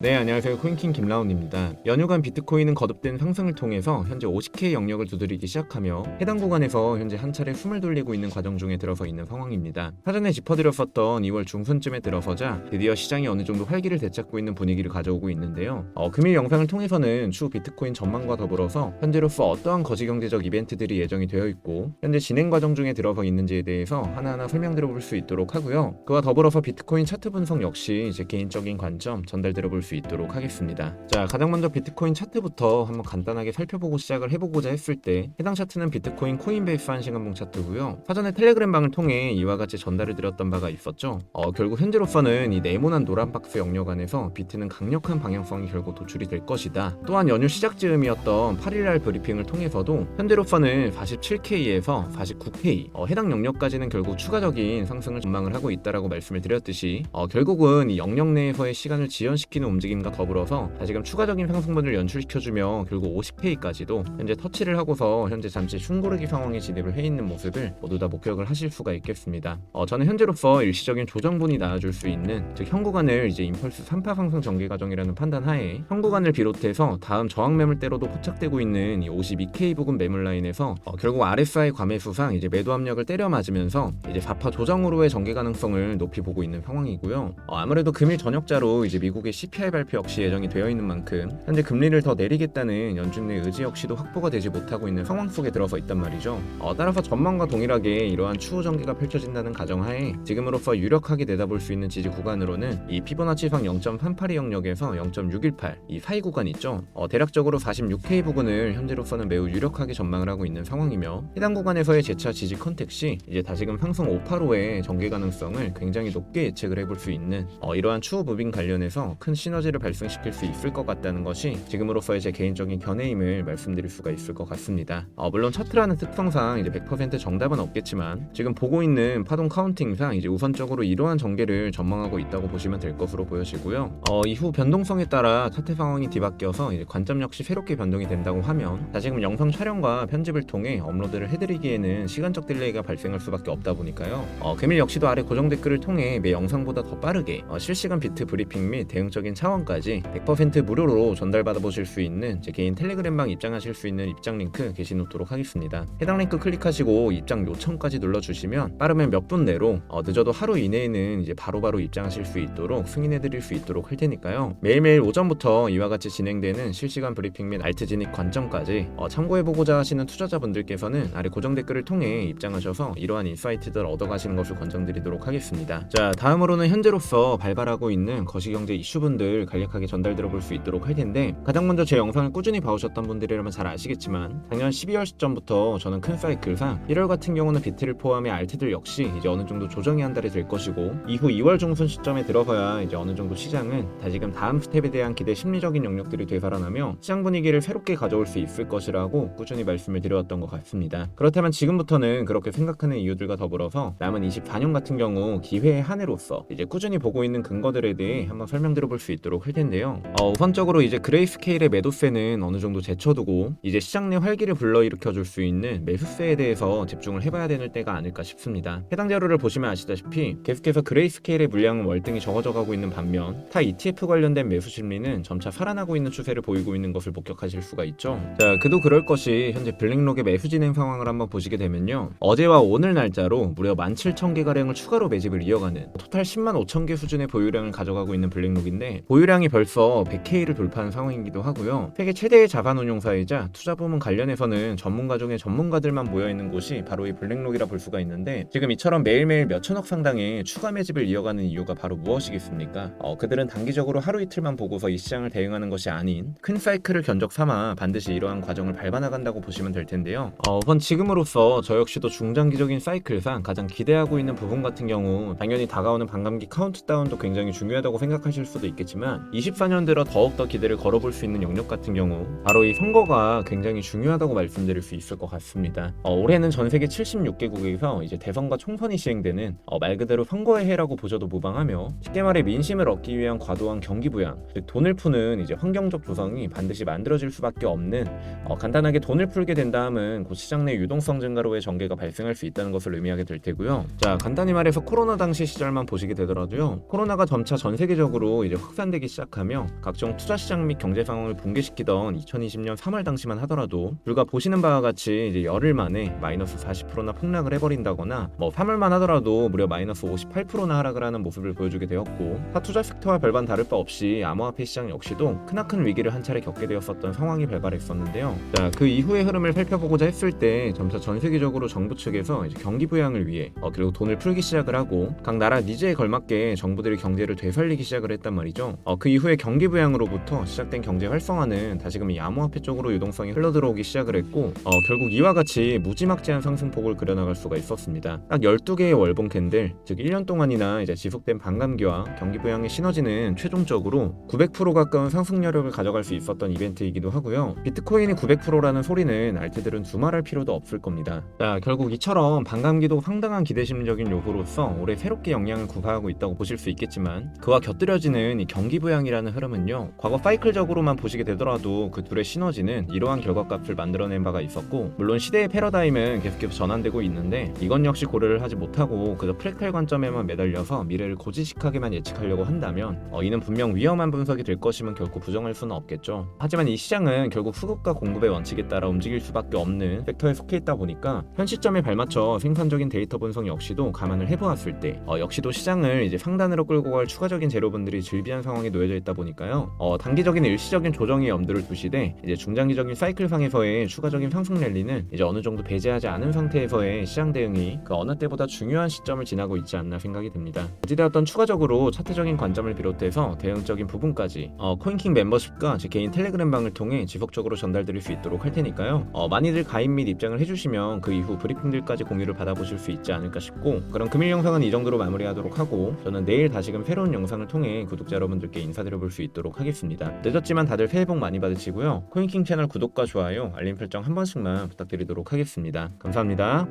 네, 안녕하세요. 코인킹 김라운입니다. 연휴간 비트코인은 거듭된 상승을 통해서 현재 50K 영역을 두드리기 시작하며 해당 구간에서 현재 한 차례 숨을 돌리고 있는 과정 중에 들어서 있는 상황입니다. 사전에 짚어드렸었던 2월 중순쯤에 들어서자 드디어 시장이 어느 정도 활기를 되찾고 있는 분위기를 가져오고 있는데요. 금일 영상을 통해서는 추후 비트코인 전망과 더불어서 현재로서 어떠한 거시경제적 이벤트들이 예정이 되어 있고 현재 진행 과정 중에 들어서 있는지에 대해서 하나하나 설명드려볼 수 있도록 하고요. 그와 더불어서 비트코인 차트 분석 역시 제 개인적인 관점 전달드려볼 수 있도록 하겠습니다. 자, 가장 먼저 비트코인 차트부터 한번 간단하게 살펴보고 시작을 해보고자 했을 때 해당 차트는 비트코인 코인베이스 한 시간봉 차트고요. 사전에 텔레그램 방을 통해 이와 같이 전달을 드렸던 바가 있었죠. 결국 현재로서는 이 네모난 노란 박스 영역 안에서 비트는 강력한 방향성이 결국 도출이 될 것이다. 또한 연휴 시작 즈음이었던 8일날 브리핑을 통해서도 현재로서는 47K에서 49K 해당 영역까지는 결국 추가적인 상승을 전망을 하고 있다라고 말씀을 드렸듯이 결국은 이 영역 내에서의 시간을 지연시키는 움직임과 더불어서 다시금 추가적인 상승분을 연출시켜주며 결국 50K까지도 현재 터치를 하고서 현재 잠시 숨고르기 상황에 진입을 해 있는 모습을 모두 다 목격을 하실 수가 있겠습니다. 저는 현재로서 일시적인 조정분이 나와줄 수 있는 즉 현 구간을 이제 임펄스 3파 상승 전개 과정이라는 판단 하에 현 구간을 비롯해서 다음 저항 매물대로도 포착되고 있는 이 52K 부근 매물 라인에서 결국 RSI 과매수상 이제 매도 압력을 때려 맞으면서 이제 4파 조정으로의 전개 가능성을 높이 보고 있는 상황이고요. 아무래도 금일 저녁자로 이제 미국의 CPI 발표 역시 예정이 되어 있는 만큼 현재 금리를 더 내리겠다는 연준의 의지 역시도 확보가 되지 못하고 있는 상황 속에 들어서 있단 말이죠. 따라서 전망과 동일하게 이러한 추후 전개가 펼쳐진다는 가정하에 지금으로서 유력하게 내다볼 수 있는 지지 구간으로는 이 피보나치상 0.382 영역에서 0.618 이 사이 구간 있죠. 대략적으로 46K 부근을 현재로서는 매우 유력하게 전망을 하고 있는 상황이며 해당 구간에서의 재차 지지 컨택시 이제 다시금 상승 585의 전개 가능성을 굉장히 높게 예측을 해볼 수 있는 이러한 추후 무빙 관련해서 큰 시너지를 발생시킬 수 있을 것 같다는 것이 지금으로서의 제 개인적인 견해임을 말씀드릴 수가 있을 것 같습니다. 물론 차트라는 특성상 이제 100% 정답은 없겠지만 지금 보고 있는 파동 카운팅상 이제 우선적으로 이러한 전개를 전망하고 있다고 보시면 될 것으로 보여지고요. 이후 변동성에 따라 차트 상황이 뒤바뀌어서 이제 관점 역시 새롭게 변동이 된다고 하면 다시금 영상 촬영과 편집을 통해 업로드를 해드리기에는 시간적 딜레이가 발생할 수밖에 없다 보니까요. 금일 역시도 아래 고정 댓글을 통해 매 영상보다 더 빠르게 실시간 비트 브리핑 및 대응적인 차원까지 100% 무료로 전달받아 보실 수 있는 제 개인 텔레그램방 입장하실 수 있는 입장 링크 게시 놓도록 하겠습니다. 해당 링크 클릭하시고 입장 요청까지 눌러주시면 빠르면 몇 분 내로 늦어도 하루 이내에는 이제 바로바로 입장하실 수 있도록 승인해드릴 수 있도록 할 테니까요. 매일매일 오전부터 이와 같이 진행되는 실시간 브리핑 및 알트 진입 관점까지 참고해보고자 하시는 투자자분들께서는 아래 고정 댓글을 통해 입장하셔서 이러한 인사이트들 얻어가시는 것을 권장드리도록 하겠습니다. 자, 다음으로는 현재로서 발발하고 있는 거시경제 이슈분들 간략하게 전달드려 볼 수 있도록 할 텐데 가장 먼저 제 영상을 꾸준히 봐오셨던 분들이라면 잘 아시겠지만 작년 12월 시점부터 저는 큰 사이클상 1월 같은 경우는 비트를 포함해 알트들 역시 이제 어느 정도 조정이 한 달이 될 것이고 이후 2월 중순 시점에 들어서야 이제 어느 정도 시장은 다시금 다음 스텝에 대한 기대 심리적인 영역들이 되살아나며 시장 분위기를 새롭게 가져올 수 있을 것이라고 꾸준히 말씀을 드려왔던 것 같습니다. 그렇다면 지금부터는 그렇게 생각하는 이유들과 더불어서 남은 24년 같은 경우 기회의 한 해로서 이제 꾸준히 보고 있는 근거들에 대해 한번 설명드려 볼 수 있도록 할 텐데요. 우선적으로 이제 그레이스케일의 매도세는 어느 정도 제쳐두고 이제 시장 내 활기를 불러일으켜 줄 수 있는 매수세에 대해서 집중을 해봐야 되는 때가 아닐까 싶습니다. 해당 자료를 보시면 아시다시피 계속해서 그레이스케일의 물량은 월등히 적어져 가고 있는 반면 타 ETF 관련된 매수 심리는 점차 살아나고 있는 추세를 보이고 있는 것을 목격하실 수가 있죠. 자, 그도 그럴 것이 현재 블랙록의 매수 진행 상황을 한번 보시게 되면요. 어제와 오늘 날짜로 무려 17,000개가량을 추가로 매집을 이어가는 토탈 10만 5천 개 수준의 보유량을 가져가고 있는 블랙록인데 보유량이 벌써 100K를 돌파한 상황이기도 하고요. 세계 최대의 자산운용사이자 투자부문 관련해서는 전문가 중에 전문가들만 모여있는 곳이 바로 이 블랙록이라 볼 수가 있는데 지금 이처럼 매일매일 몇 천억 상당의 추가 매집을 이어가는 이유가 바로 무엇이겠습니까? 그들은 단기적으로 하루 이틀만 보고서 이 시장을 대응하는 것이 아닌 큰 사이클을 견적 삼아 반드시 이러한 과정을 밟아나간다고 보시면 될 텐데요. 우선 지금으로서 저 역시도 중장기적인 사이클상 가장 기대하고 있는 부분 같은 경우 당연히 다가오는 반감기 카운트다운도 굉장히 중요하다고 생각하실 수도 있겠지만 24년 들어 더욱더 기대를 걸어볼 수 있는 영역 같은 경우 바로 이 선거가 굉장히 중요하다고 말씀드릴 수 있을 것 같습니다. 올해는 전 세계 76개국에서 이제 대선과 총선이 시행되는 말 그대로 선거의 해라고 보셔도 무방하며 쉽게 말해 민심을 얻기 위한 과도한 경기 부양, 즉 돈을 푸는 이제 환경적 조성이 반드시 만들어질 수밖에 없는 간단하게 돈을 풀게 된 다음은 곧 시장 내 유동성 증가로의 전개가 발생할 수 있다는 것을 의미하게 될 테고요. 자, 간단히 말해서 코로나 당시 시절만 보시게 되더라도요. 코로나가 점차 전 세계적으로 이제 확산 확산되기 시작하며 각종 투자 시장 및 경제 상황을 붕괴시키던 2020년 3월 당시만 하더라도 불과 보시는 바와 같이 이제 열흘 만에 마이너스 40%나 폭락을 해버린다거나 3월만 하더라도 무려 마이너스 58%나 하락을 하는 모습을 보여주게 되었고, 타 투자 섹터와 별반 다를 바 없이 암호화폐 시장 역시도 크나큰 위기를 한 차례 겪게 되었었던 상황이 발발했었는데요. 자, 그 이후의 흐름을 살펴보고자 했을 때 점차 전 세계적으로 정부 측에서 이제 경기 부양을 위해 그리고 돈을 풀기 시작을 하고 각 나라 니즈에 걸맞게 정부들이 경제를 되살리기 시작을 했단 말이죠. 그 이후에 경기 부양으로부터 시작된 경제 활성화는 다시금 이 암호화폐 쪽으로 유동성이 흘러들어오기 시작을 했고, 결국 이와 같이 무지막지한 상승폭을 그려나갈 수가 있었습니다. 딱 12개의 월봉 캔들, 즉 1년 동안이나 이제 지속된 반감기와 경기 부양의 시너지는 최종적으로 900% 가까운 상승력을 가져갈 수 있었던 이벤트이기도 하고요. 비트코인이 900%라는 소리는 알트들은 두말할 필요도 없을 겁니다. 자, 결국 이처럼 반감기도 상당한 기대심적인 요소로서 올해 새롭게 영향을 구사하고 있다고 보실 수 있겠지만, 그와 곁들여지는 이 경기 부양이라는 흐름은요, 과거 사이클적으로만 보시게 되더라도 그 둘의 시너지는 이러한 결과값을 만들어낸 바가 있었고, 물론 시대의 패러다임은 계속해서 전환되고 있는데 이건 역시 고려를 하지 못하고 그저 프랙탈 관점에만 매달려서 미래를 고지식하게만 예측하려고 한다면 이는 분명 위험한 분석이 될 것임은 결코 부정할 수는 없겠죠. 하지만 이 시장은 결국 수급과 공급의 원칙에 따라 움직일 수밖에 없는 섹터에 속해 있다 보니까 현 시점에 발맞춰 생산적인 데이터 분석 역시도 감안을 해보았을 때 역시도 시장을 이제 상단으로 끌고 갈 추가적인 재료분들이 즐비한 상황에 놓여져 있다 보니까요, 단기적인 일시적인 조정에 염두를 두시되 이제 중장기적인 사이클상에서의 추가적인 상승 랠리는 이제 어느 정도 배제하지 않은 상태에서의 시장 대응이 그 어느 때보다 중요한 시점을 지나고 있지 않나 생각이 듭니다. 어찌되었던 추가적으로 차트적인 관점을 비롯해서 대응적인 부분까지 코인킹 멤버십과 제 개인 텔레그램 방을 통해 지속적으로 전달드릴 수 있도록 할 테니까요, 많이들 가입 및 입장을 해주시면 그 이후 브리핑들까지 공유를 받아보실 수 있지 않을까 싶고, 그럼 금일 영상은 이 정도로 마무리하도록 하고 저는 내일 다시금 새로운 영상을 통해 구독자 여러분들께 인사드려볼 수 있도록 하겠습니다. 늦었지만 다들 새해 복 많이 받으시고요, 코인킹 채널 구독과 좋아요, 알림 설정 한 번씩만 부탁드리도록 하겠습니다. 감사합니다.